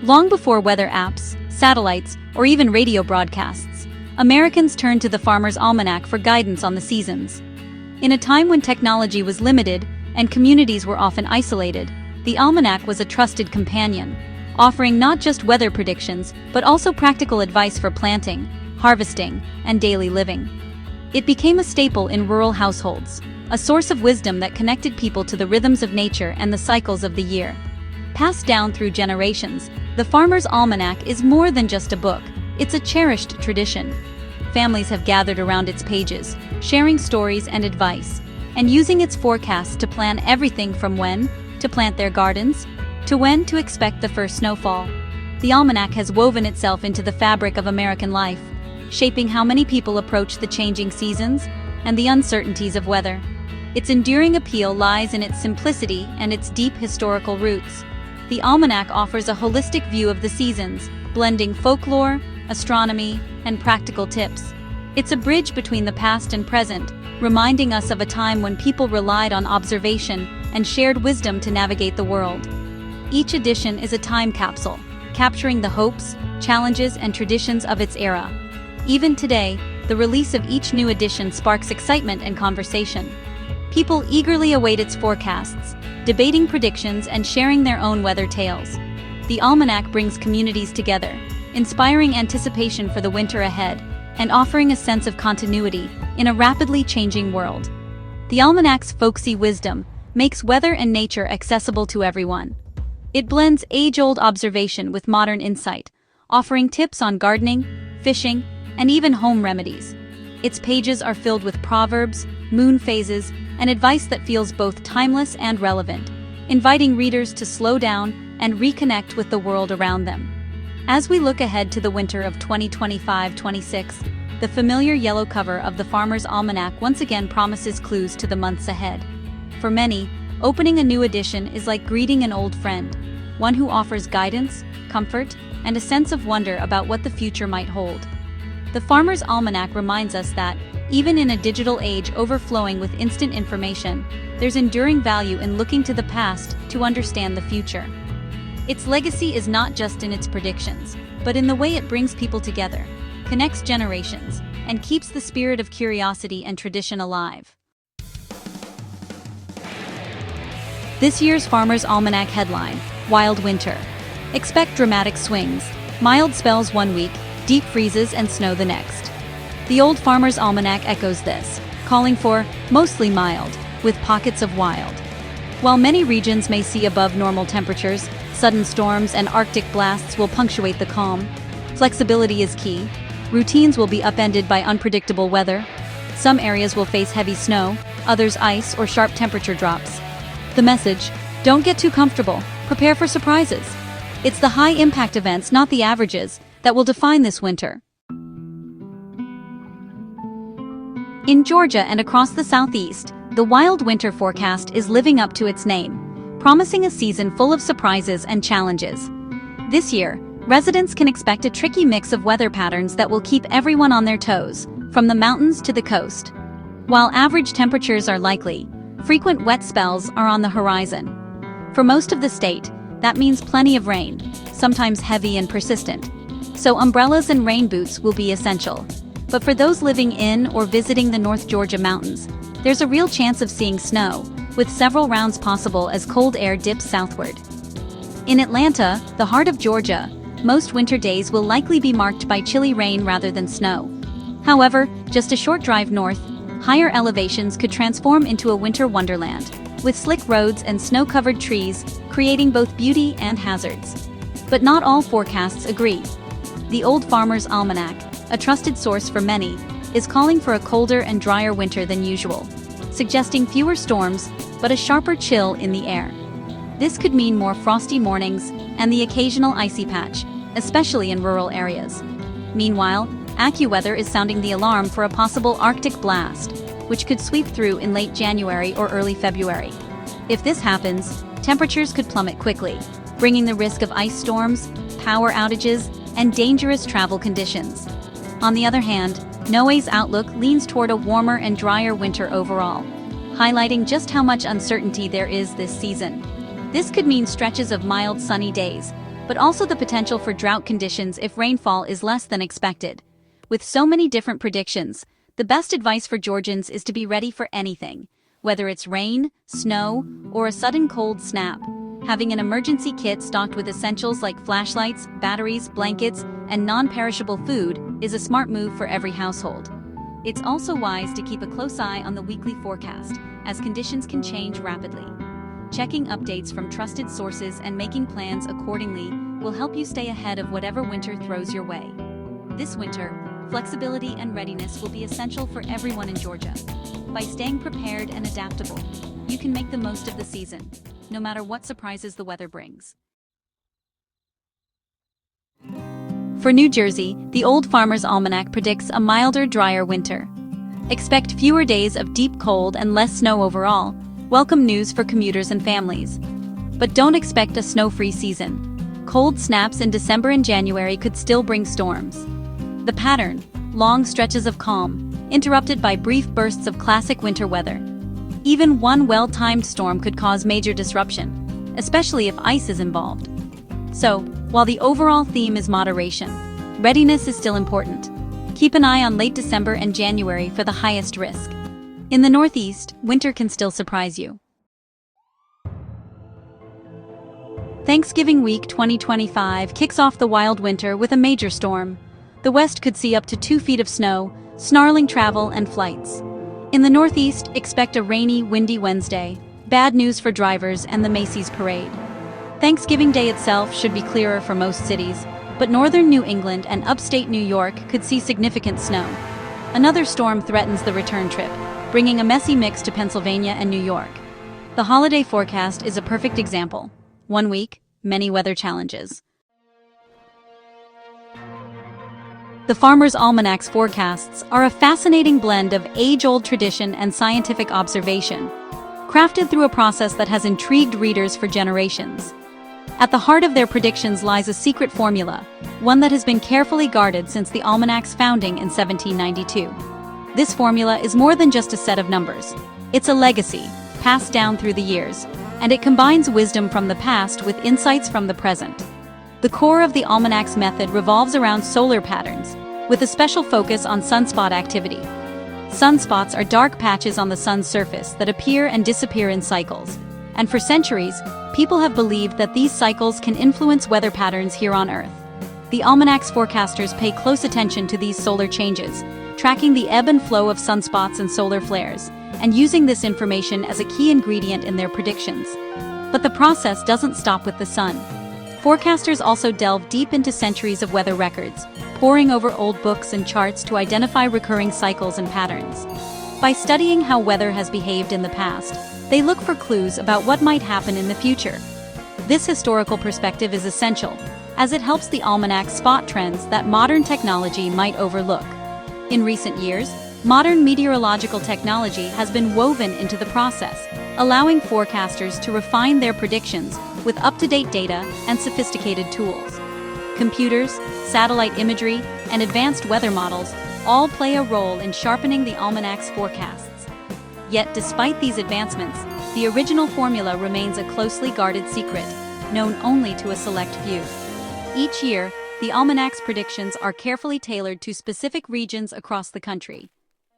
Long before weather apps, satellites, or even radio broadcasts, Americans turned to the Farmers Almanac for guidance on the seasons. In a time when technology was limited and communities were often isolated, the almanac was a trusted companion, offering not just weather predictions but also practical advice for planting, harvesting, and daily living. It became a staple in rural households, a source of wisdom that connected people to the rhythms of nature and the cycles of the year. Passed down through generations, the Farmer's Almanac is more than just a book, it's a cherished tradition. Families have gathered around its pages, sharing stories and advice, and using its forecasts to plan everything from when to plant their gardens, to when to expect the first snowfall. The almanac has woven itself into the fabric of American life, shaping how many people approach the changing seasons and the uncertainties of weather. Its enduring appeal lies in its simplicity and its deep historical roots. The almanac offers a holistic view of the seasons, blending folklore, astronomy, and practical tips. It's a bridge between the past and present, reminding us of a time when people relied on observation and shared wisdom to navigate the world. Each edition is a time capsule, capturing the hopes, challenges, and traditions of its era. Even today, the release of each new edition sparks excitement and conversation. People eagerly await its forecasts, debating predictions and sharing their own weather tales. The almanac brings communities together, inspiring anticipation for the winter ahead and offering a sense of continuity in a rapidly changing world. The almanac's folksy wisdom makes weather and nature accessible to everyone. It blends age-old observation with modern insight, offering tips on gardening, fishing, and even home remedies. Its pages are filled with proverbs, moon phases, and advice that feels both timeless and relevant, inviting readers to slow down and reconnect with the world around them. As we look ahead to the winter of 2025-26, the familiar yellow cover of the Farmer's Almanac once again promises clues to the months ahead. For many, opening a new edition is like greeting an old friend, one who offers guidance, comfort, and a sense of wonder about what the future might hold. The Farmer's Almanac reminds us that, even in a digital age overflowing with instant information, there's enduring value in looking to the past to understand the future. Its legacy is not just in its predictions, but in the way it brings people together, connects generations, and keeps the spirit of curiosity and tradition alive. This year's Farmer's Almanac headline: Wild Winter. Expect dramatic swings, mild spells one week, deep freezes and snow the next. The old Farmer's Almanac echoes this, calling for mostly mild, with pockets of wild. While many regions may see above normal temperatures, sudden storms and Arctic blasts will punctuate the calm. Flexibility is key. Routines will be upended by unpredictable weather. Some areas will face heavy snow, others ice or sharp temperature drops. The message: don't get too comfortable, prepare for surprises. It's the high-impact events, not the averages, that will define this winter. In Georgia and across the Southeast, the wild winter forecast is living up to its name, promising a season full of surprises and challenges. This year, residents can expect a tricky mix of weather patterns that will keep everyone on their toes, from the mountains to the coast. While average temperatures are likely, frequent wet spells are on the horizon. For most of the state, that means plenty of rain, sometimes heavy and persistent. So umbrellas and rain boots will be essential. But for those living in or visiting the North Georgia mountains, there's a real chance of seeing snow, with several rounds possible as cold air dips southward. In Atlanta, the heart of Georgia, most winter days will likely be marked by chilly rain rather than snow. However, just a short drive north, higher elevations could transform into a winter wonderland, with slick roads and snow-covered trees, creating both beauty and hazards. But not all forecasts agree. The Old Farmer's Almanac, a trusted source for many, is calling for a colder and drier winter than usual, suggesting fewer storms but a sharper chill in the air. This could mean more frosty mornings and the occasional icy patch, especially in rural areas. Meanwhile, AccuWeather is sounding the alarm for a possible Arctic blast, which could sweep through in late January or early February. If this happens, temperatures could plummet quickly, bringing the risk of ice storms, power outages, and dangerous travel conditions. On the other hand, NOAA's outlook leans toward a warmer and drier winter overall, highlighting just how much uncertainty there is this season. This could mean stretches of mild sunny days, but also the potential for drought conditions if rainfall is less than expected. With so many different predictions, the best advice for Georgians is to be ready for anything, whether it's rain, snow, or a sudden cold snap. Having an emergency kit stocked with essentials like flashlights, batteries, blankets, and non-perishable food is a smart move for every household. It's also wise to keep a close eye on the weekly forecast, as conditions can change rapidly. Checking updates from trusted sources and making plans accordingly will help you stay ahead of whatever winter throws your way. This winter, flexibility and readiness will be essential for everyone in Georgia. By staying prepared and adaptable, you can make the most of the season, no matter what surprises the weather brings. For New Jersey, the Old Farmers Almanac predicts a milder, drier winter. Expect fewer days of deep cold and less snow overall. Welcome news for commuters and families. But don't expect a snow-free season. Cold snaps in December and January could still bring storms. The pattern: long stretches of calm, interrupted by brief bursts of classic winter weather. Even one well-timed storm could cause major disruption, especially if ice is involved. So, while the overall theme is moderation, readiness is still important. Keep an eye on late December and January for the highest risk. In the Northeast, winter can still surprise you. Thanksgiving week 2025 kicks off the wild winter with a major storm. The West could see up to 2 feet of snow, snarling travel and flights. In the Northeast, expect a rainy, windy Wednesday. Bad news for drivers and the Macy's parade. Thanksgiving Day itself should be clearer for most cities, but northern New England and upstate New York could see significant snow. Another storm threatens the return trip, bringing a messy mix to Pennsylvania and New York. The holiday forecast is a perfect example. 1 week, many weather challenges. The Farmers Almanac's forecasts are a fascinating blend of age-old tradition and scientific observation, crafted through a process that has intrigued readers for generations. At the heart of their predictions lies a secret formula, one that has been carefully guarded since the almanac's founding in 1792. This formula is more than just a set of numbers. It's a legacy, passed down through the years, and it combines wisdom from the past with insights from the present. The core of the almanac's method revolves around solar patterns, with a special focus on sunspot activity. Sunspots are dark patches on the sun's surface that appear and disappear in cycles, and for centuries, people have believed that these cycles can influence weather patterns here on Earth. The almanac's forecasters pay close attention to these solar changes, tracking the ebb and flow of sunspots and solar flares, and using this information as a key ingredient in their predictions. But the process doesn't stop with the sun. Forecasters also delve deep into centuries of weather records, poring over old books and charts to identify recurring cycles and patterns. By studying how weather has behaved in the past, they look for clues about what might happen in the future. This historical perspective is essential, as it helps the almanac spot trends that modern technology might overlook. In recent years, modern meteorological technology has been woven into the process, allowing forecasters to refine their predictions with up-to-date data and sophisticated tools. Computers, satellite imagery, and advanced weather models all play a role in sharpening the almanac's forecasts. Yet, despite these advancements, the original formula remains a closely guarded secret, known only to a select few. Each year, the almanac's predictions are carefully tailored to specific regions across the country.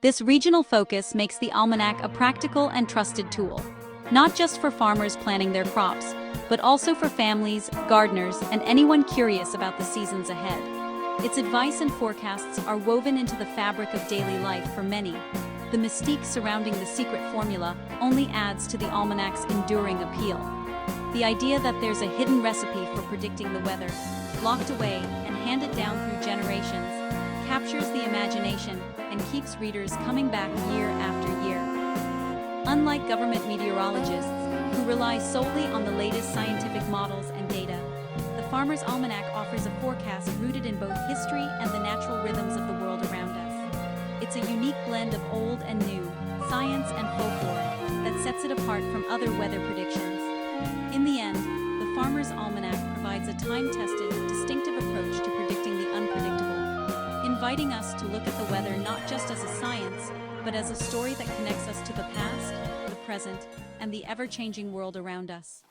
This regional focus makes the almanac a practical and trusted tool, not just for farmers planning their crops, but also for families, gardeners, and anyone curious about the seasons ahead. Its advice and forecasts are woven into the fabric of daily life for many. The mystique surrounding the secret formula only adds to the almanac's enduring appeal. The idea that there's a hidden recipe for predicting the weather, locked away and handed down through generations, captures the imagination and keeps readers coming back year after year. Unlike government meteorologists, who rely solely on the latest scientific models and data, the Farmer's Almanac offers a forecast rooted in both history and the natural rhythms of the world around us. It's a unique blend of old and new, science and folklore, that sets it apart from other weather predictions. In the end, the Farmer's Almanac provides a time-tested, distinctive approach to predicting the unpredictable, inviting us to look at the weather not just as a science, but as a story that connects us to the past, the present, and the ever-changing world around us.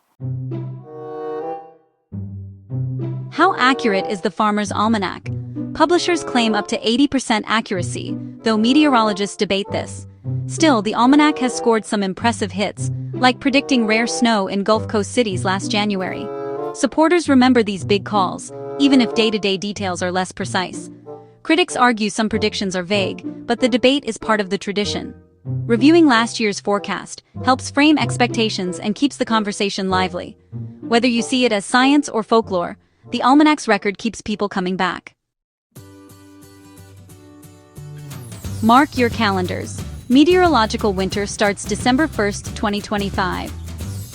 How accurate is the Farmers Almanac? Publishers claim up to 80% accuracy, though meteorologists debate this. Still, the almanac has scored some impressive hits, like predicting rare snow in Gulf Coast cities last January. Supporters remember these big calls, even if day-to-day details are less precise. Critics argue some predictions are vague, but the debate is part of the tradition. Reviewing last year's forecast helps frame expectations and keeps the conversation lively. Whether you see it as science or folklore, the almanac's record keeps people coming back. Mark your calendars. Meteorological winter starts December 1st, 2025.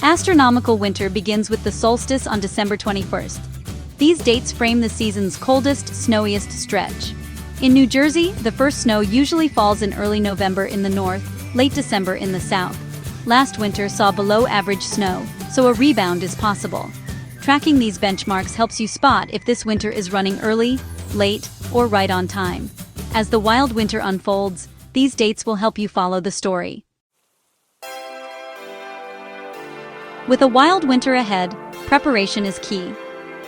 Astronomical winter begins with the solstice on December 21st. These dates frame the season's coldest, snowiest stretch. In New Jersey, the first snow usually falls in early November in the north, late December in the south. Last winter saw below-average snow, so a rebound is possible. Tracking these benchmarks helps you spot if this winter is running early, late, or right on time. As the wild winter unfolds, these dates will help you follow the story. With a wild winter ahead, preparation is key.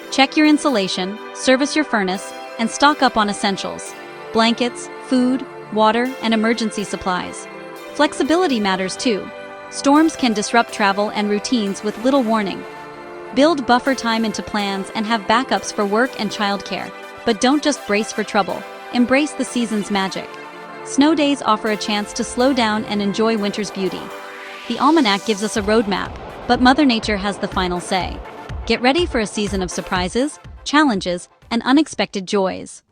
Check your insulation, service your furnace, and stock up on essentials: blankets, food, water, and emergency supplies. Flexibility matters too. Storms can disrupt travel and routines with little warning. Build buffer time into plans and have backups for work and childcare. But don't just brace for trouble. Embrace the season's magic. Snow days offer a chance to slow down and enjoy winter's beauty. The almanac gives us a roadmap, but Mother Nature has the final say. Get ready for a season of surprises, challenges, and unexpected joys.